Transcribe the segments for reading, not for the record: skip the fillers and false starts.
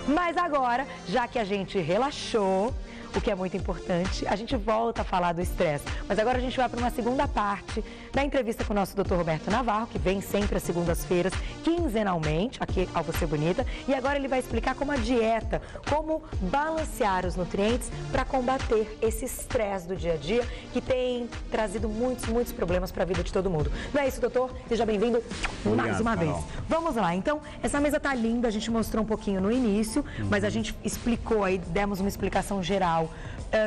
Mas agora, já que a gente relaxou, o que é muito importante, a gente volta a falar do estresse. Mas agora a gente vai para uma segunda parte da entrevista com o nosso Dr. Roberto Navarro, que vem sempre às segundas-feiras, quinzenalmente, aqui ao Você Bonita. E agora ele vai explicar como a dieta, como balancear os nutrientes para combater esse estresse do dia a dia, que tem trazido muitos problemas para a vida de todo mundo. Não é isso, doutor? Seja bem-vindo mais uma vez. Vamos lá, então, essa mesa tá linda, a gente mostrou um pouquinho no início, mas a gente explicou aí, demos uma explicação geral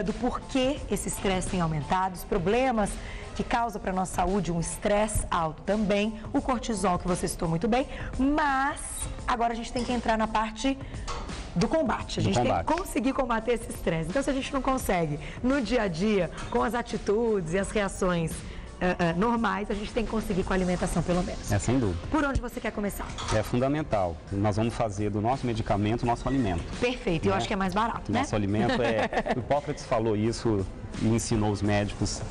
do porquê esse estresse tem aumentado, os problemas que causa para a nossa saúde um estresse alto também, o cortisol que você citou muito bem, mas agora a gente tem que entrar na parte do combate, a gente tem que conseguir combater esse estresse. Então, se a gente não consegue no dia a dia, com as atitudes e as reações normais, a gente tem que conseguir com a alimentação, pelo menos. É, sem dúvida. Por onde você quer começar? É fundamental. Nós vamos fazer do nosso medicamento o nosso alimento. Perfeito, eu acho que é mais barato, né? Nosso alimento Hipócrates falou isso e ensinou os médicos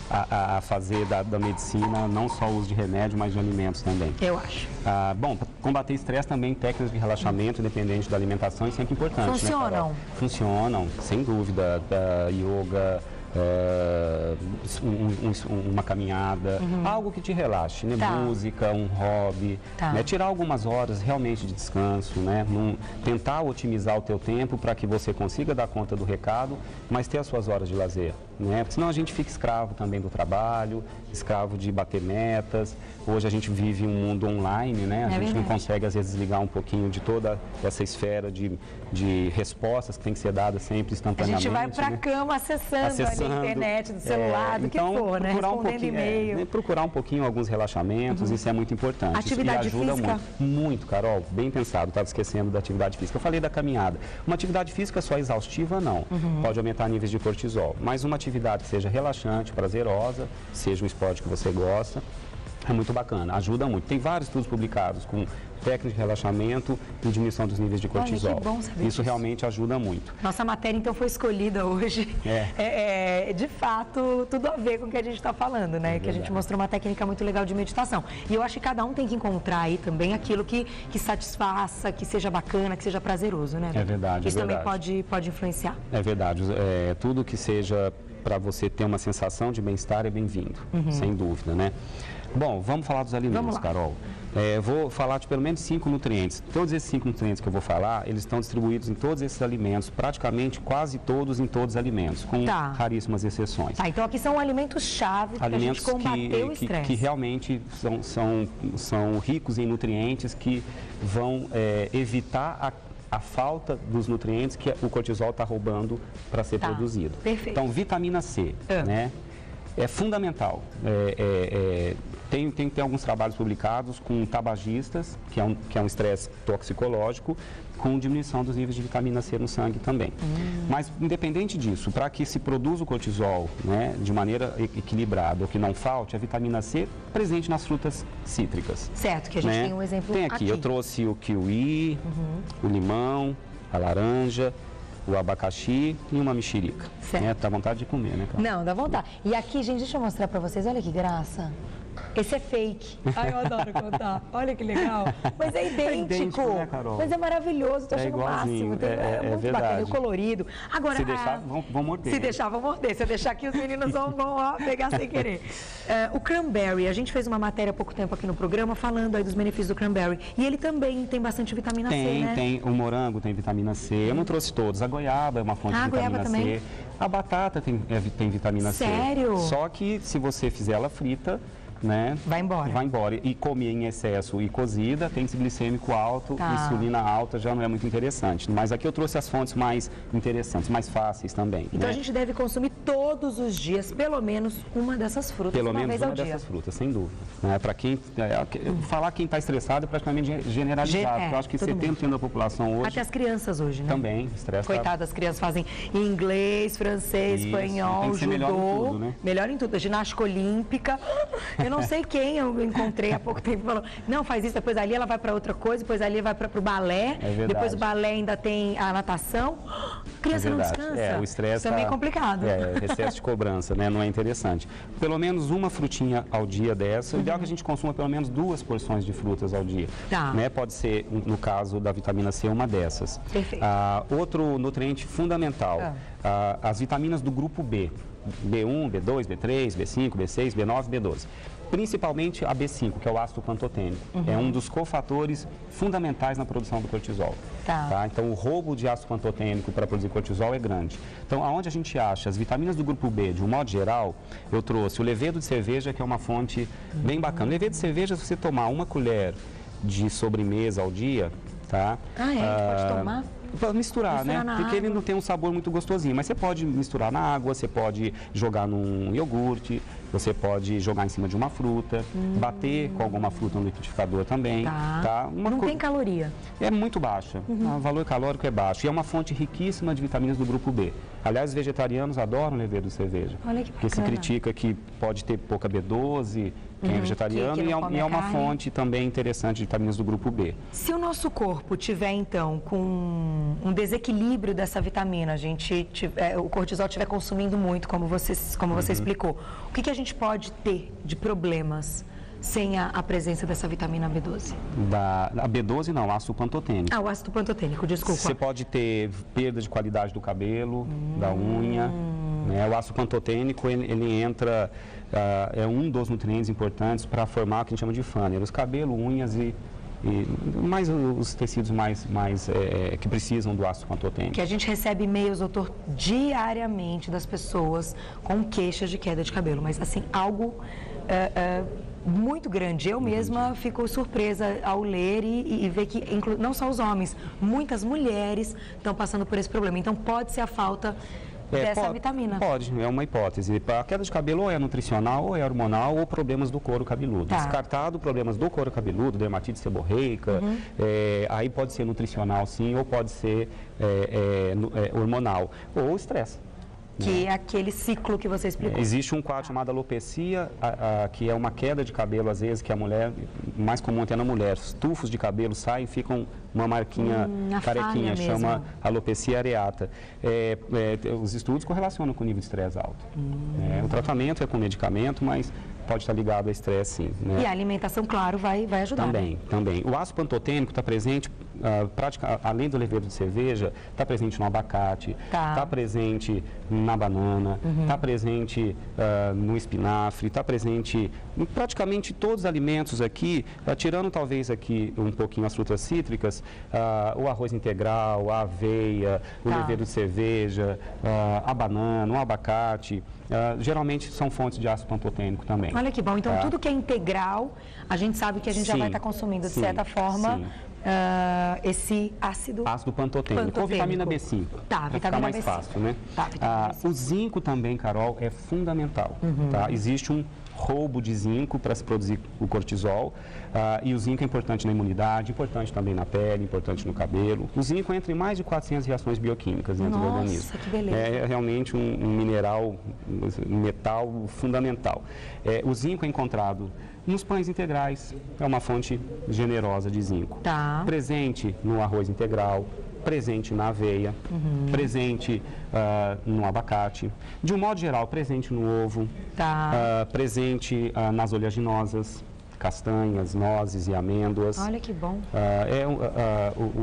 a fazer da medicina não só o uso de remédio, mas de alimentos também. Eu acho. Bom, para combater estresse também, técnicas de relaxamento, independente da alimentação, isso é sempre importante. Funcionam? Né, funcionam, sem dúvida. Yoga, uma caminhada, algo que te relaxe, né? Música, um hobby, né? Tirar algumas horas realmente de descanso, né? Tentar otimizar o teu tempo para que você consiga dar conta do recado, mas ter as suas horas de lazer, né? Porque senão a gente fica escravo também do trabalho, escravo de bater metas. Hoje a gente vive um mundo online, né? A gente não consegue às vezes desligar um pouquinho de toda essa esfera de respostas que tem que ser dadas sempre instantaneamente. A gente vai para a cama acessando a internet, do celular, do que for, né? Respondendo e-mail. Procurar um pouquinho alguns relaxamentos, isso é muito importante. Atividade isso ajuda física? Muito, Carol, bem pensado, estava esquecendo da atividade física. Eu falei da caminhada. Uma atividade física só exaustiva, não. Pode aumentar níveis de cortisol, mas uma atividade que seja relaxante, prazerosa, seja um esporte que você gosta, é muito bacana, ajuda muito. Tem vários estudos publicados com técnicas de relaxamento e diminuição dos níveis de cortisol. Olha, que bom saber isso realmente ajuda muito. Nossa matéria, então, foi escolhida hoje. De fato, tudo a ver com o que a gente está falando, né? Que a gente mostrou uma técnica muito legal de meditação. E eu acho que cada um tem que encontrar aí também aquilo que satisfaça, que seja bacana, que seja prazeroso, né? É verdade, isso também pode influenciar. É verdade. Tudo que seja para você ter uma sensação de bem-estar é bem-vindo, sem dúvida, né? Bom, vamos falar dos alimentos, Carol. Vou falar de pelo menos 5 nutrientes. Todos esses 5 nutrientes que eu vou falar, eles estão distribuídos em todos esses alimentos, praticamente quase todos em todos os alimentos, com raríssimas exceções. Então aqui são alimentos-chave para a gente combater o estresse. Que realmente são ricos em nutrientes que vão evitar a falta dos nutrientes que o cortisol está roubando para ser produzido. Perfeito. Então, vitamina C, né? É fundamental. Tem alguns trabalhos publicados com tabagistas, que é um estresse toxicológico, com diminuição dos níveis de vitamina C no sangue também. Mas, independente disso, para que se produza o cortisol, né, de maneira equilibrada ou que não falte, a vitamina C presente nas frutas cítricas. Certo, que a gente tem um exemplo aqui. Tem aqui, eu trouxe o kiwi, o limão, a laranja, o abacaxi e uma mexerica. Certo. Dá vontade de comer, né, Carol? Não, dá vontade. E aqui, gente, deixa eu mostrar pra vocês, olha que graça. Esse é fake. Ai, eu adoro contar. Olha que legal. Mas é idêntico. Né, Carol? Mas é maravilhoso, tô achando o máximo. É muito verdade. bacana, e colorido. Agora, se deixar, vão morder. Se deixar, vão morder. Se eu deixar aqui, os meninos vão pegar sem querer. O cranberry, a gente fez uma matéria há pouco tempo aqui no programa falando aí dos benefícios do cranberry. E ele também tem bastante vitamina C, né? Tem. O morango tem vitamina C. Eu não trouxe todos. A goiaba é uma fonte de vitamina C. Também? A batata tem vitamina C. Sério? Só que se você fizer ela frita, né? Vai embora. Vai embora. E comer em excesso e cozida, tem índice glicêmico alto, insulina alta, já não é muito interessante. Mas aqui eu trouxe as fontes mais interessantes, mais fáceis também. Então né? a gente deve consumir todos os dias, pelo menos uma dessas frutas, pelo menos vez ao uma dia. dessas frutas, sem dúvida. Né? Para quem falar quem está estressado é praticamente generalizado. Eu acho que 70% da população hoje. Até as crianças hoje, né? Também, estresse. Coitadas, as crianças fazem inglês, francês, espanhol, tem que ser judô. melhor em tudo, né? Melhor em tudo. A ginástica olímpica. Eu não sei quem eu encontrei há pouco tempo falou, não, faz isso, depois ali ela vai para outra coisa, depois ali vai para o balé, depois o balé ainda tem a natação. A criança não descansa. O estresse também é complicado. Excesso de cobrança, né? Não é interessante. Pelo menos uma frutinha ao dia dessa. O ideal é que a gente consuma pelo menos 2 porções de frutas ao dia. Tá. Né? Pode ser, no caso da vitamina C, uma dessas. Perfeito. Outro nutriente fundamental, as vitaminas do grupo B. B1, B2, B3, B5, B6, B9, B12. Principalmente a B5, que é o ácido pantotênico. É um dos cofatores fundamentais na produção do cortisol. Tá? Então, o roubo de ácido pantotênico para produzir cortisol é grande. Então, aonde a gente acha as vitaminas do grupo B, de um modo geral, eu trouxe o levedo de cerveja, que é uma fonte bem bacana. O levedo de cerveja, se você tomar uma colher de sobremesa ao dia, tá? Pode tomar? Para misturar, né? Porque ele não tem um sabor muito gostosinho, mas você pode misturar na água, você pode jogar num iogurte, você pode jogar em cima de uma fruta, bater com alguma fruta no liquidificador também. Tá? Não tem caloria? É muito baixa, o valor calórico é baixo e é uma fonte riquíssima de vitaminas do grupo B. Aliás, os vegetarianos adoram levedo de cerveja. Olha que bacana. Porque se critica que pode ter pouca B12, quem é vegetariano, e é uma fonte também interessante de vitaminas do grupo B. Se o nosso corpo tiver, então, com um desequilíbrio dessa vitamina, o cortisol estiver consumindo muito, como você explicou, o que a gente pode ter de problemas sem a presença dessa vitamina B12? A B12 não, ácido pantotênico. O ácido pantotênico, desculpa. Você pode ter perda de qualidade do cabelo, da unha. Né? O ácido pantotênico, ele entra, é um dos nutrientes importantes para formar o que a gente chama de fâneros, cabelo, unhas e mais os tecidos que precisam do ácido pantotênico. Que a gente recebe e-mails, doutor, diariamente das pessoas com queixas de queda de cabelo, mas assim, algo muito grande. Eu mesma fico surpresa ao ler e ver que não só os homens, muitas mulheres estão passando por esse problema. Então pode ser a falta dessa vitamina. Pode, é uma hipótese. A queda de cabelo ou é nutricional, ou é hormonal, ou problemas do couro cabeludo. Descartado problemas do couro cabeludo, dermatite seborreica, aí pode ser nutricional sim, ou pode ser hormonal, ou estresse. Que é aquele ciclo que você explicou. Existe um quadro chamado alopecia, que é uma queda de cabelo, às vezes, que a mulher, mais comum até na mulher, os tufos de cabelo saem e ficam uma marquinha carequinha, chama alopecia areata. Os estudos correlacionam com o nível de estresse alto. O tratamento é com medicamento, mas pode estar ligado a estresse, sim. Né? E a alimentação, claro, vai ajudar. Também. O ácido pantotênico está presente, além do levedo de cerveja, está presente no abacate, está presente na banana, está presente no espinafre, está presente em praticamente todos os alimentos aqui, tirando talvez aqui um pouquinho as frutas cítricas, o arroz integral, a aveia, o levedo de cerveja, a banana, o abacate. Geralmente são fontes de ácido pantotênico também. Olha que bom. Então, tudo que é integral, a gente sabe que a gente já vai estar consumindo, de certa forma, esse ácido pantotênico. Ou vitamina B5. Vitamina ficar mais B5. fácil, né? O zinco também, Carol, é fundamental. Existe um roubo de zinco para se produzir o cortisol, e o zinco é importante na imunidade, importante também na pele, importante no cabelo. O zinco entra em mais de 400 reações bioquímicas dentro do organismo. Nossa, que beleza. É realmente um mineral, um metal fundamental. O zinco é encontrado nos pães integrais, é uma fonte generosa de zinco. Presente no arroz integral, presente na aveia, presente no abacate, de um modo geral, presente no ovo, presente nas oleaginosas, castanhas, nozes e amêndoas. Olha que bom.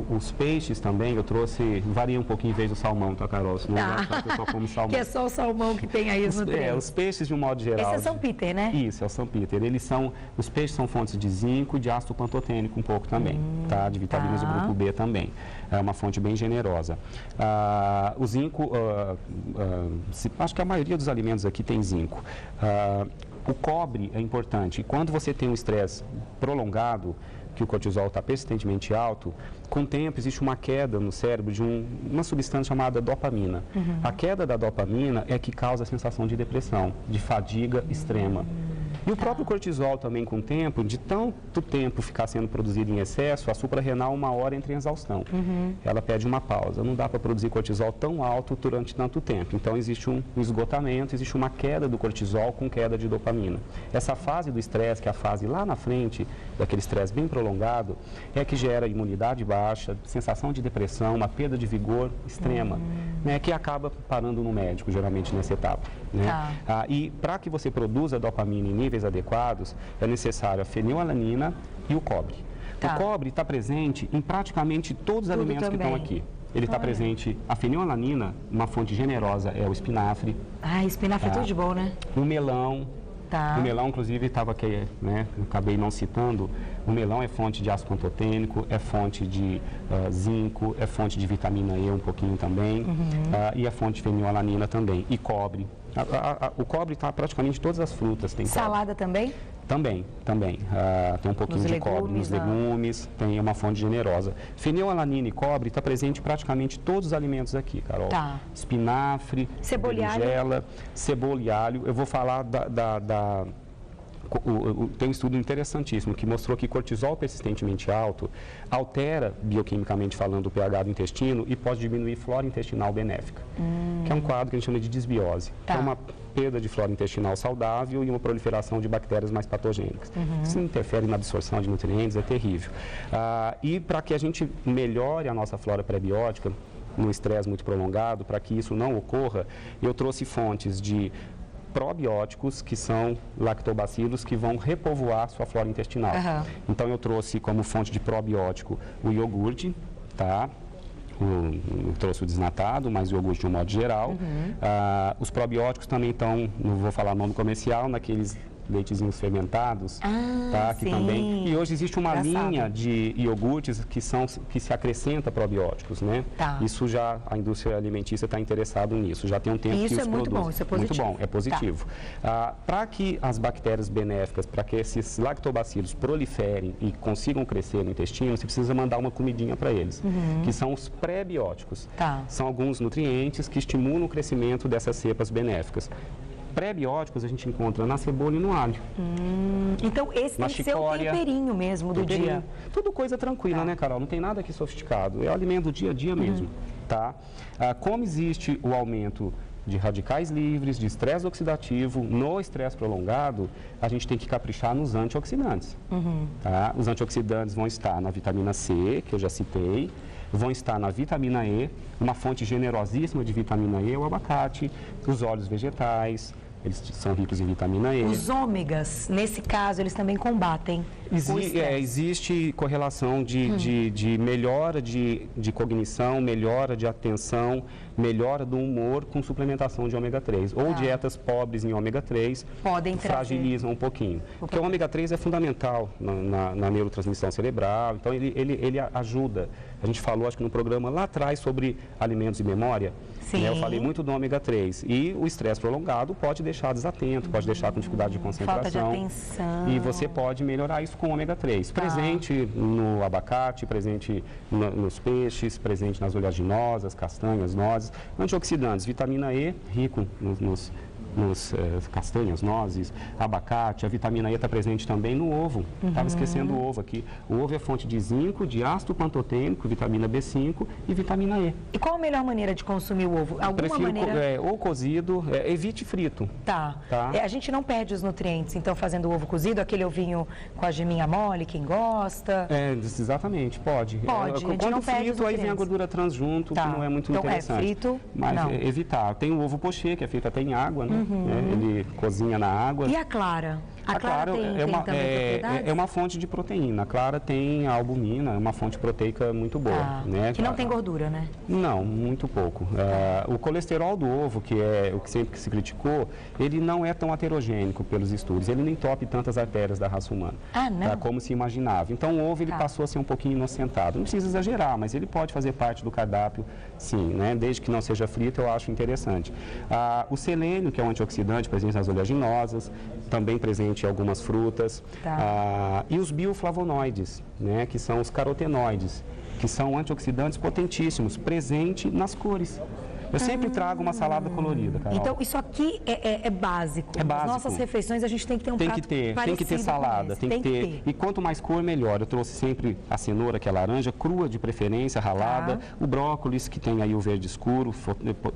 Os peixes também, eu trouxe, varia um pouquinho em vez do salmão, tá, Carol? Senão o pessoal come salmão. Que é só o salmão que tem aí os nutrientes. Os peixes de um modo geral. Esse é o São Peter, né? Isso, é o São Peter. Os peixes são fontes de zinco e de ácido pantotênico um pouco também, tá? De vitaminas do grupo B também. É uma fonte bem generosa. O zinco, acho que a maioria dos alimentos aqui tem zinco. O cobre é importante. E quando você tem um estresse prolongado, que o cortisol está persistentemente alto, com o tempo existe uma queda no cérebro de uma substância chamada dopamina. A queda da dopamina é que causa a sensação de depressão, de fadiga extrema. E o próprio cortisol também, com o tempo, de tanto tempo ficar sendo produzido em excesso, a suprarrenal, uma hora entra em exaustão. Ela pede uma pausa. Não dá para produzir cortisol tão alto durante tanto tempo. Então, existe um esgotamento, existe uma queda do cortisol com queda de dopamina. Essa fase do estresse, que é a fase lá na frente, daquele estresse bem prolongado, é que gera imunidade baixa, sensação de depressão, uma perda de vigor extrema, né, que acaba parando no médico, geralmente, nessa etapa. Né? E para que você produza dopamina em níveis adequados, é necessário a fenilalanina e o cobre. O cobre está presente em praticamente todos os alimentos que estão aqui. Ele está presente, a fenilalanina, uma fonte generosa, é o espinafre. Espinafre é tudo de bom, né? O melão. O melão, inclusive, estava aqui, né? Acabei não citando. O melão é fonte de ácido pantotênico, é fonte de zinco, é fonte de vitamina E um pouquinho também, e é fonte de fenilalanina também, e cobre. O cobre está praticamente em todas as frutas. Tem salada também? Também. Tem um pouquinho de cobre nos legumes, tem uma fonte generosa. Fenilalanina e cobre está presente em praticamente todos os alimentos aqui, Carol. Espinafre, berinjela, cebola e alho. Eu vou falar tem um estudo interessantíssimo que mostrou que cortisol persistentemente alto altera, bioquimicamente falando, o pH do intestino e pode diminuir flora intestinal benéfica, que é um quadro que a gente chama de desbiose, que é uma perda de flora intestinal saudável e uma proliferação de bactérias mais patogênicas. Isso interfere na absorção de nutrientes, é terrível. E para que a gente melhore a nossa flora pré-biótica, no estresse muito prolongado, para que isso não ocorra, eu trouxe fontes de probióticos, que são lactobacilos, que vão repovoar sua flora intestinal. Então, eu trouxe como fonte de probiótico o iogurte, eu trouxe o desnatado, mas o iogurte de um modo geral. Os probióticos também estão, não vou falar nome comercial, naqueles leitezinhos fermentados, que também. E hoje existe uma linha de iogurtes que se acrescenta probióticos, né? Isso já a indústria alimentícia está interessada nisso. Já tem um tempo que isso muito bom, isso é positivo. Muito bom, é positivo. Para que as bactérias benéficas, para que esses lactobacilos proliferem e consigam crescer no intestino, você precisa mandar uma comidinha para eles, que são os pré-bióticos. São alguns nutrientes que estimulam o crescimento dessas cepas benéficas. Pré-bióticos a gente encontra na cebola e no alho. Então, esse tem que ser o temperinho mesmo do dia. Tudo coisa tranquila, né, Carol? Não tem nada aqui sofisticado. É o alimento do dia a dia mesmo, como existe o aumento de radicais livres, de estresse oxidativo, no estresse prolongado, a gente tem que caprichar nos antioxidantes. Os antioxidantes vão estar na vitamina C, que eu já citei, vão estar na vitamina E, uma fonte generosíssima de vitamina E, o abacate, os óleos vegetais, eles são ricos em vitamina E. Os ômegas, nesse caso, eles também combatem o estresse. Existe correlação de melhora de cognição, melhora de atenção, melhora do humor com suplementação de ômega 3. Ou dietas pobres em ômega 3 fragilizam um pouquinho. Porque o ômega 3 é fundamental na neurotransmissão cerebral, então ele ajuda. A gente falou, acho que no programa lá atrás, sobre alimentos e memória. Eu falei muito do ômega 3. E o estresse prolongado pode deixar desatento, pode deixar com dificuldade de concentração. Falta de atenção. E você pode melhorar isso com ômega 3. Presente no abacate, presente nos peixes, presente nas oleaginosas, castanhas, nozes. Antioxidantes, vitamina E, rico nos castanhas, nozes, abacate. A vitamina E está presente também no ovo. Estava esquecendo o ovo aqui. O ovo é fonte de zinco, de ácido pantotênico, vitamina B5 e vitamina E. E qual a melhor maneira de consumir o ovo? Ou cozido, evite frito. A gente não perde os nutrientes, então, fazendo o ovo cozido, aquele ovinho com a geminha mole, quem gosta? Exatamente, pode. Quando frito, aí vem a gordura trans junto, que não é muito interessante. Frito, mas não. Evitar. Tem o ovo pochê, que é feito até em água, né? Ele cozinha na água. E a clara? A clara é uma fonte de proteína. A clara tem a albumina, é uma fonte proteica muito boa. Né? Que não tem gordura, né? Não, muito pouco. O colesterol do ovo, que é o que sempre se criticou, ele não é tão heterogênico pelos estudos. Ele nem entope tantas artérias da raça humana. Não? Como se imaginava. Então, o ovo ele passou a ser um pouquinho inocentado. Não precisa exagerar, mas ele pode fazer parte do cardápio, sim. Né? Desde que não seja frito, eu acho interessante. O selênio, que é um antioxidante presente nas oleaginosas, também presente em algumas frutas. E os bioflavonoides, né, que são os carotenoides, que são antioxidantes potentíssimos, presente nas cores. Eu sempre trago uma salada colorida, Carol. Então, isso aqui é básico. É básico. Nas nossas refeições, a gente tem que ter um prato parecido. Tem que ter salada, tem que ter. E quanto mais cor, melhor. Eu trouxe sempre a cenoura, que é laranja, crua de preferência, ralada. O brócolis, que tem aí o verde escuro,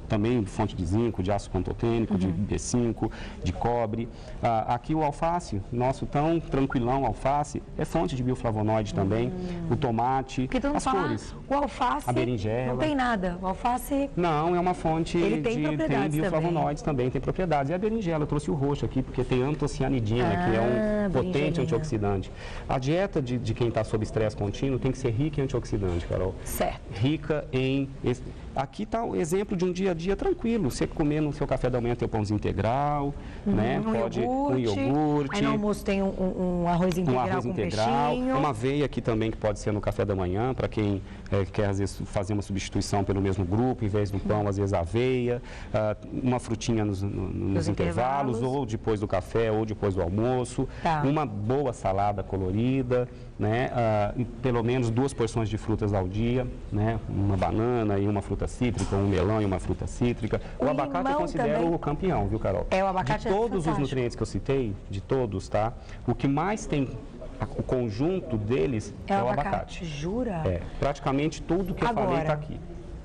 também fonte de zinco, de ácido pantotênico, de B5, de cobre. Aqui o alface, nosso tão tranquilão alface, é fonte de bioflavonoide também. O tomate, as cores. O alface, a berinjela. Não tem nada. O alface... Não, é uma fonte tem bioflavonoides também, tem propriedades. E a berinjela, eu trouxe o roxo aqui, porque tem antocianidina, que é um potente antioxidante. A dieta de quem está sob estresse contínuo tem que ser rica em antioxidante, Carol. Certo. Rica em... Aqui está o exemplo de um dia a dia tranquilo. Você comer no seu café da manhã tem o pãozinho integral, né? Pode um iogurte. Aí no almoço tem um arroz integral com peixinho. Uma aveia aqui também que pode ser no café da manhã, para quem quer às vezes fazer uma substituição pelo mesmo grupo, em vez do pão, às vezes aveia, uma frutinha nos intervalos, ou depois do café, ou depois do almoço, uma boa salada colorida, né? Pelo menos 2 porções de frutas ao dia, né? Uma banana e uma fruta cítrica, um melão e uma fruta cítrica. O abacate eu considero o campeão, viu, Carol? O abacate de todos os nutrientes que eu citei, de todos, tá? O que mais tem, o conjunto deles é o abacate. Jura? Praticamente tudo que eu falei está aqui.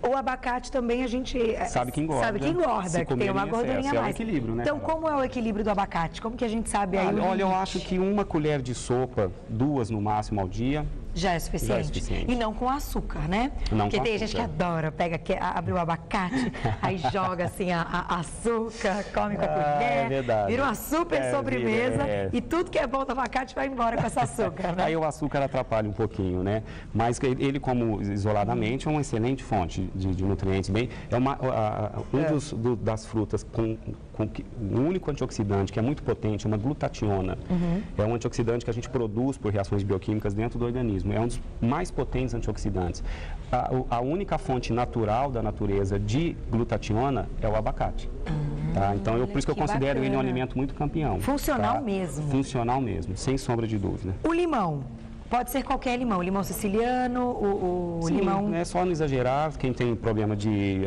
O abacate também a gente sabe que engorda, que tem uma gordurinha a mais. É o equilíbrio, né? Então, como é o equilíbrio do abacate? Como que a gente sabe aí? Olha, eu acho que uma colher de sopa, 2 no máximo ao dia, já é suficiente. E não com açúcar, né? Não. Porque tem gente que adora, abre o abacate, aí joga assim açúcar, come com a colher, verdade. Vira uma super sobremesa e tudo que é bom do abacate vai embora com esse açúcar, né? Aí o açúcar atrapalha um pouquinho, né? Mas ele, como isoladamente, é uma excelente fonte de nutrientes. Das frutas com o único antioxidante que é muito potente, é uma glutationa. É um antioxidante que a gente produz por reações bioquímicas dentro do organismo. É um dos mais potentes antioxidantes. A única fonte natural da natureza de glutationa é o abacate. Então, por isso que eu considero ele um alimento muito campeão. Funcional mesmo. Funcional mesmo, sem sombra de dúvida. O limão. Pode ser qualquer limão, limão siciliano, Sim, limão... É só não exagerar, quem tem problema de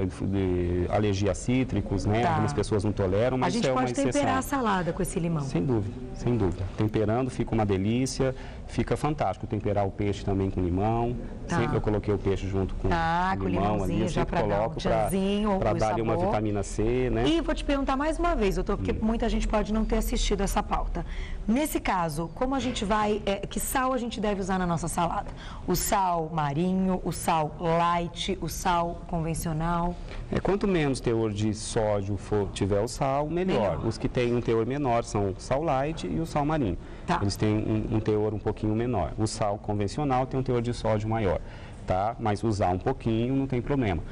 alergia a cítricos, né? Algumas pessoas não toleram, mas a gente pode temperar a salada com esse limão. Sem dúvida, sem dúvida. Temperando fica uma delícia, fica fantástico. Temperar o peixe também com limão. Sempre eu coloquei o peixe junto com o limão ali. Eu sempre coloco para dar ali uma vitamina C, né? E vou te perguntar mais uma vez, doutor, porque muita gente pode não ter assistido essa pauta. Nesse caso, como a gente vai... que sal a gente deve usar na nossa salada? O sal marinho, o sal light, o sal convencional? Quanto menos teor de sódio tiver o sal, melhor. Os que têm um teor menor são o sal light e o sal marinho. Eles têm um teor um pouquinho menor. O sal convencional tem um teor de sódio maior. Mas usar um pouquinho não tem problema.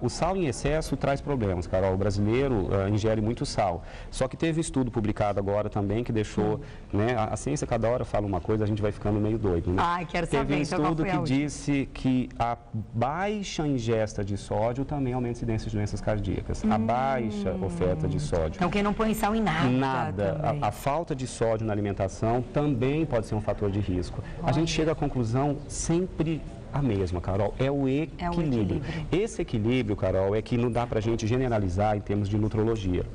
O sal em excesso traz problemas, Carol. O brasileiro ingere muito sal. Só que teve um estudo publicado agora também que deixou, né? A ciência cada hora fala uma coisa, a gente vai ficando meio doido, né? Quero saber. Teve um estudo que disse que a baixa ingesta de sódio também aumenta a incidência de doenças cardíacas. A baixa oferta de sódio. Então quem não põe sal em nada. Nada. A falta de sódio na alimentação também pode ser um fator de risco. A gente chega à conclusão sempre a mesma, Carol, é o equilíbrio. Esse equilíbrio, Carol, é que não dá para a gente generalizar em termos de nutrologia.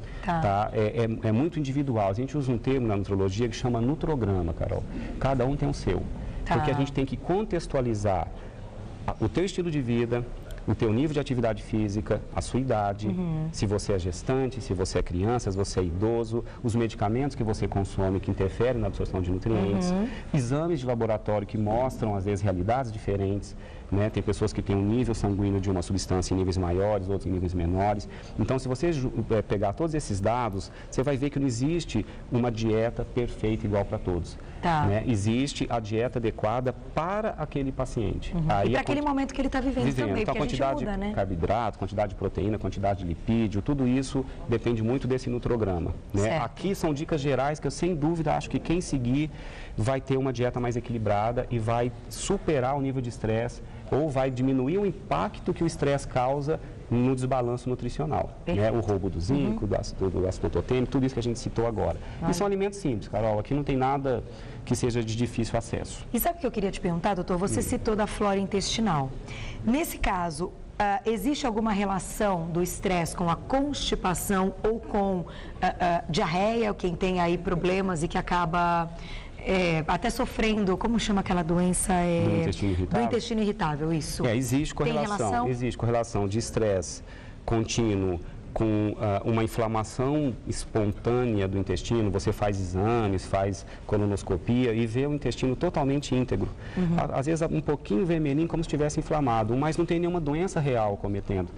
É muito individual. A gente usa um termo na nutrologia que chama nutrograma, Carol. Cada um tem o seu. Porque a gente tem que contextualizar o teu estilo de vida, o teu nível de atividade física, a sua idade, se você é gestante, se você é criança, se você é idoso, os medicamentos que você consome que interferem na absorção de nutrientes, exames de laboratório que mostram, às vezes, realidades diferentes. Né? Tem pessoas que têm um nível sanguíneo de uma substância em níveis maiores, outros em níveis menores. Então, se você pegar todos esses dados, você vai ver que não existe uma dieta perfeita igual para todos. Né? Existe a dieta adequada para aquele paciente. E para aquele momento que ele está vivendo também, então, porque a gente muda, de carboidrato, quantidade de proteína, quantidade de lipídio, tudo isso depende muito desse nutrograma. Né? Aqui são dicas gerais que eu, sem dúvida, acho que quem seguir vai ter uma dieta mais equilibrada e vai superar o nível de estresse ou vai diminuir o impacto que o estresse causa no desbalanço nutricional. Né? O roubo do zinco, do ácido pantotênico, tudo isso que a gente citou agora. E são alimentos simples, Carol. Aqui não tem nada que seja de difícil acesso. E sabe o que eu queria te perguntar, doutor? Você citou da flora intestinal. Nesse caso, existe alguma relação do estresse com a constipação ou com diarreia, quem tem aí problemas e que acaba até sofrendo, como chama aquela doença? Do intestino irritável. Do intestino irritável, isso. Existe correlação. Existe correlação de estresse contínuo com uma inflamação espontânea do intestino. Você faz exames, faz colonoscopia e vê o intestino totalmente íntegro. Às vezes um pouquinho vermelhinho, como se estivesse inflamado, mas não tem nenhuma doença real cometendo.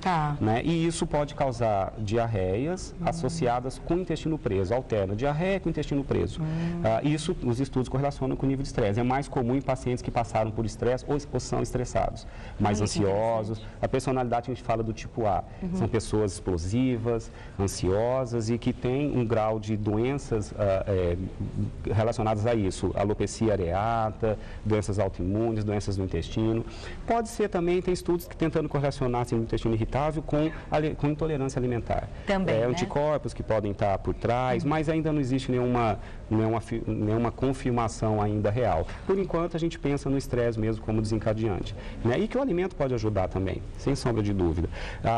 Né? E isso pode causar diarreias associadas com o intestino preso. Alterna diarreia com o intestino preso. Isso os estudos correlacionam com o nível de estresse. É mais comum em pacientes que passaram por estresse ou são estressados, mais ansiosos. A personalidade que a gente fala do tipo A são pessoas explosivas, ansiosas e que têm um grau de doenças relacionadas a isso, alopecia areata, doenças autoimunes, doenças do intestino. Pode ser também, tem estudos que tentando correlacionar assim, o intestino irritável com intolerância alimentar. Também, né? Anticorpos que podem estar por trás, mas ainda não existe nenhuma confirmação ainda real. Por enquanto, a gente pensa no estresse mesmo como desencadeante. Né? E que o alimento pode ajudar também, sem sombra de dúvida.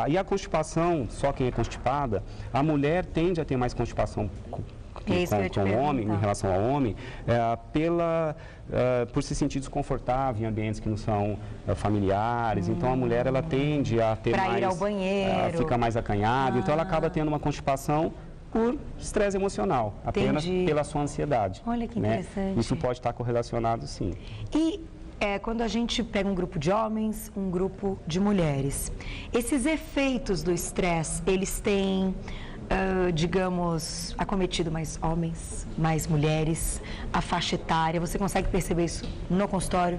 E a constipação, só quem é constipada, a mulher tende a ter mais constipação com o homem, em relação ao homem, por se sentir desconfortável em ambientes que não são familiares. Então, a mulher, ela tende a ter mais... ir ao banheiro. Fica mais acanhada. Então, ela acaba tendo uma constipação por estresse emocional, apenas pela sua ansiedade. Olha que interessante. Isso pode estar correlacionado, sim. E quando a gente pega um grupo de homens, um grupo de mulheres, esses efeitos do estresse, eles têm, digamos, acometido mais homens, mais mulheres, a faixa etária, você consegue perceber isso no consultório?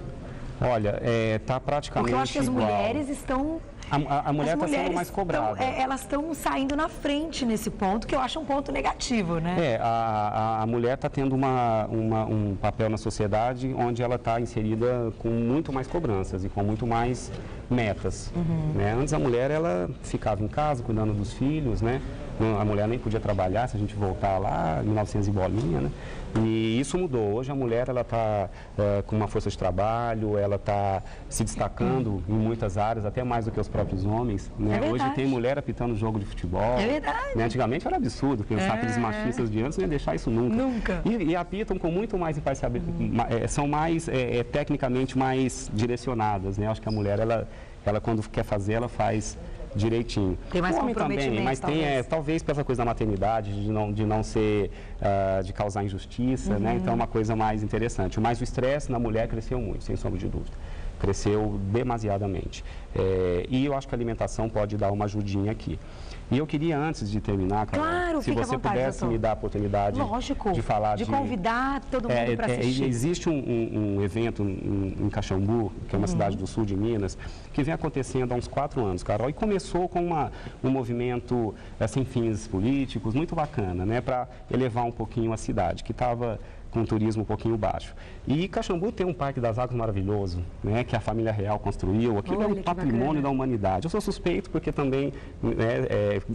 Olha, está praticamente Porque eu acho que as igual. Mulheres estão... A mulher está sendo mais cobrada. Elas estão saindo na frente nesse ponto, que eu acho um ponto negativo, né? A mulher está tendo um papel na sociedade onde ela está inserida com muito mais cobranças e com muito mais metas. Né? Antes a mulher, ela ficava em casa cuidando dos filhos, né? A mulher nem podia trabalhar, se a gente voltar lá, em 1900 e bolinha, né? E isso mudou. Hoje a mulher, ela está com uma força de trabalho, ela está se destacando em muitas áreas, até mais do que os próprios homens. Né? Hoje tem mulher apitando jogo de futebol. É verdade. Né? Antigamente era absurdo pensar aqueles machistas de antes, não ia deixar isso nunca. Nunca. E apitam com muito mais imparcialidade, são mais, tecnicamente mais direcionadas. Né? Acho que a mulher, ela quando quer fazer, ela faz direitinho. Tem mais comprometimento, também, mas talvez pela coisa da maternidade, de não ser, de causar injustiça, né? Então é uma coisa mais interessante. Mas o estresse na mulher cresceu muito, sem sombra de dúvida. Cresceu demasiadamente. E eu acho que a alimentação pode dar uma ajudinha aqui. E eu queria, antes de terminar, Carol, se você pudesse me dar a oportunidade de falar de convidar todo mundo para assistir. Existe um evento em Caxambu, que é uma cidade do sul de Minas, que vem acontecendo há uns 4 anos, Carol, e começou com um movimento sem fins políticos, muito bacana, né, para elevar um pouquinho a cidade, que estava com um turismo um pouquinho baixo. E Caxambu tem um Parque das Águas maravilhoso, né, que a família real construiu. Aquilo é um patrimônio da humanidade. Eu sou suspeito porque também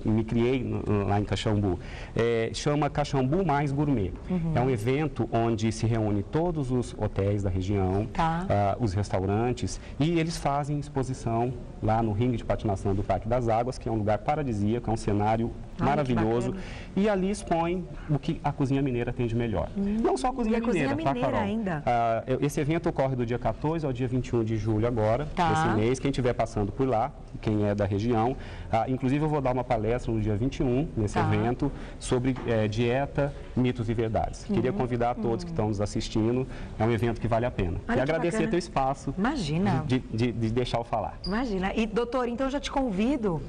me criei lá em Caxambu. Chama Caxambu Mais Gourmet. É um evento onde se reúne todos os hotéis da região, os restaurantes, e eles fazem exposição lá no ringue de patinação do Parque das Águas, que é um lugar paradisíaco, é um cenário maravilhoso. E ali expõe o que a cozinha mineira tem de melhor. Não só a cozinha mineira, tá, Carol? Ainda. Esse evento ocorre do dia 14 ao dia 21 de julho agora, desse mês. Quem estiver passando por lá, quem é da região. Inclusive, eu vou dar uma palestra no dia 21, nesse evento, sobre dieta, mitos e verdades. Queria convidar todos que estão nos assistindo. É um evento que vale a pena. E agradecer teu espaço. Imagina. De deixar eu falar. Imagina. E, doutor, então eu já te convido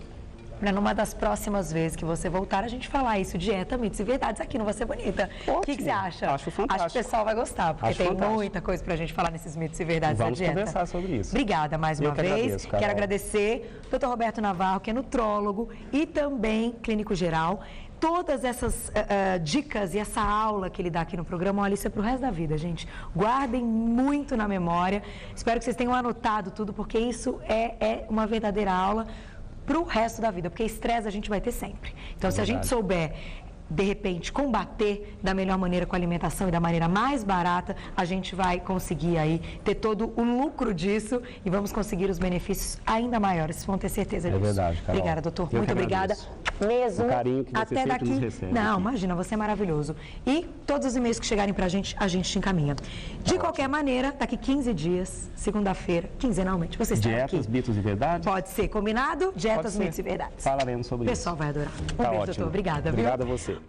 para numa das próximas vezes que você voltar, a gente falar isso, dieta, mitos e verdades aqui no Você Bonita. O que você acha? Acho fantástico. Acho que o pessoal vai gostar, porque tem muita coisa para a gente falar nesses mitos e verdades da dieta. Vamos conversar sobre isso. Obrigada mais uma vez. Quero agradecer o Dr. Roberto Navarro, que é nutrólogo e também clínico geral. Todas essas dicas e essa aula que ele dá aqui no programa, olha, isso é para o resto da vida, gente. Guardem muito na memória. Espero que vocês tenham anotado tudo, porque isso é uma verdadeira aula para o resto da vida, porque estresse a gente vai ter sempre. Então, se a gente souber de repente, combater da melhor maneira com a alimentação e da maneira mais barata, a gente vai conseguir aí ter todo o lucro disso e vamos conseguir os benefícios ainda maiores. Vocês vão ter certeza disso. É verdade, Carol. Obrigada, doutor. Muito obrigada. Mesmo. O carinho que você até sempre daqui. nos recebe. Não, imagina, você é maravilhoso. E todos os e-mails que chegarem pra gente, a gente te encaminha. De qualquer maneira, daqui 15 dias, segunda-feira, quinzenalmente, você está aqui. Dietas, mitos e verdades? Pode ser combinado? Dietas, mitos e verdades. Falaremos sobre isso. O pessoal vai adorar. Tá beijo, ótimo. doutor. Obrigada. Obrigado a você.